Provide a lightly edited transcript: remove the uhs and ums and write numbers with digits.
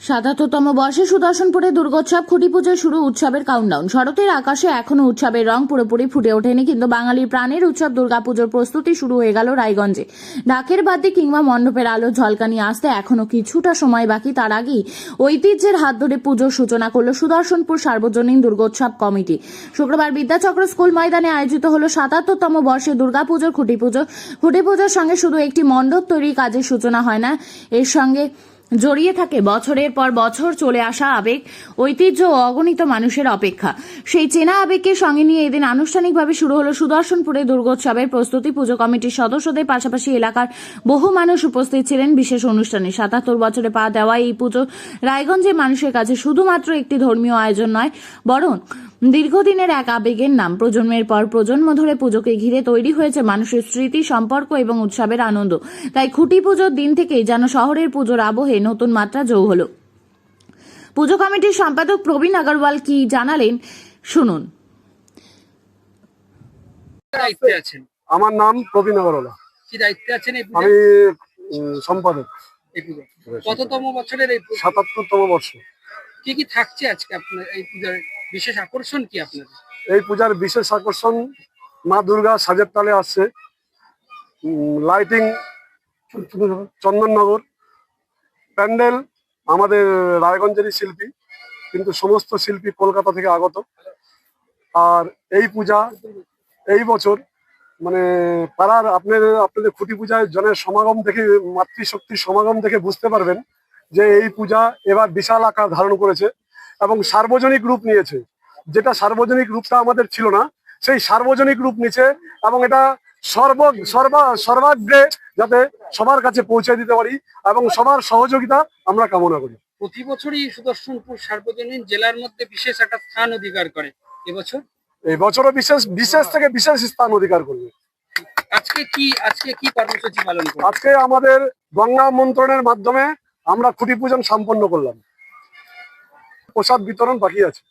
৭৭তম বর্ষে সুদর্শনপুরে দুর্গোৎসব, খুঁটি পুজোর শুরু, উৎসবের কাউন্টডাউন। শরতের আকাশে এখনো উৎসবের রং পুরোপুরি ফুটে ওঠেনি, কিন্তু বাঙালির প্রাণের উৎসব দুর্গাপুজোর প্রস্তুতি শুরু হয়ে গেল রায়গঞ্জে। ঢাকের বাদ্যি কিংবা মণ্ডপের আলো ঝলকানি আসতে এখনো কিছুটা সময় বাকি। তার আগেই ঐতিহ্যের হাত ধরে পুজোর সূচনা করল সুদর্শনপুর সার্বজনীন দুর্গোৎসব কমিটি। শুক্রবার বিদ্যাচক্র স্কুল ময়দানে আয়োজিত হলো ৭৭তম বর্ষে দুর্গাপুজোর খুঁটি পুজো। খুঁটি পুজোর সঙ্গে শুধু একটি মণ্ডপ তৈরির কাজের সূচনা হয় না, এর সঙ্গে জড়িয়ে থাকে বছরের পর বছর চলে আসা আবেগ, ঐতিহ্য ও অগণিত মানুষের অপেক্ষা। সেই চেনা আবেগকে সঙ্গে নিয়ে এদিন আনুষ্ঠানিকভাবে শুরু হলো সুদর্শনপুরে দুর্গোৎসবের প্রস্তুতি। পুজো কমিটির সদস্যদের পাশাপাশি এলাকার বহু মানুষ উপস্থিত ছিলেন বিশেষ অনুষ্ঠানে। ৭৭ বছরে পা দেওয়া এই পুজো রায়গঞ্জের মানুষের কাছে শুধুমাত্র একটি ধর্মীয় আয়োজন নয়, বরং দীর্ঘদিনের এক আবেগের নাম। প্রজন্মের পর প্রজন্ম ধরে পুজোকে ঘিরে তৈরি হয়েছে মানুষের স্মৃতি, সম্পর্ক এবং উৎসবের আনন্দ। তাই খুঁটি পুজোর দিন থেকেই যেন শহরের পুজোর আবহে নতুন মাত্রা যোগ হলো। পুজো কমিটির সম্পাদক প্রবীণ আগরওয়াল কি জানালেন, শুনুন। দায়িত্বে আছেন? আমার নাম প্রবীণ আগরওয়াল। কি দায়িত্বে আছেন এই আমি সম্পাদক। এই পুজো কততম বছরের এই ৭৭তম বর্ষ। কি কি থাকছে আজকে আপনার এই পূজার বিশেষ আকর্ষণ কি আপনাদের? এই পূজার বিশেষ আকর্ষণ মা দুর্গা সাজের তালে আসছে, লাইটিং চন্দননগর, প্যান্ডেল আমাদের রায়গঞ্জেরই শিল্পী, কিন্তু সমস্ত শিল্পী কলকাতা থেকে আগত। আর এই পূজা এই বছর মানে পাড়ার আপনাদের খুঁটি পূজায় জনের সমাগম দেখে, মাতৃশক্তির সমাগম দেখে বুঝতে পারবেন যে এই পূজা এবার বিশাল আকার ধারণ করেছে এবং সার্বজনিক রূপ নিয়েছে। যেটা সার্বজনিক রূপটা আমাদের ছিল না, সেই সার্বজনিক রূপ নিয়েছে এবং এটা সর্বাগ্রে যাতে সবার কাছে পৌঁছে দিতে পারি এবং সবার সহযোগিতা আমরা কামনা করি। প্রতি বছরই সুদর্শনপুর সার্বজনীন জেলার মধ্যে বিশেষ একটা স্থান অধিকার করে। এবছর এই বছরও বিশেষ থেকে বিশেষ স্থান অধিকার করবে। আজকে কি কর্মসূচি পালন করবে? আজকে আমাদের গঙ্গা মন্ত্রণের মাধ্যমে আমরা খুঁটি পূজন সম্পন্ন করলাম, প্রসাদ বিতরণ বাকি আছে।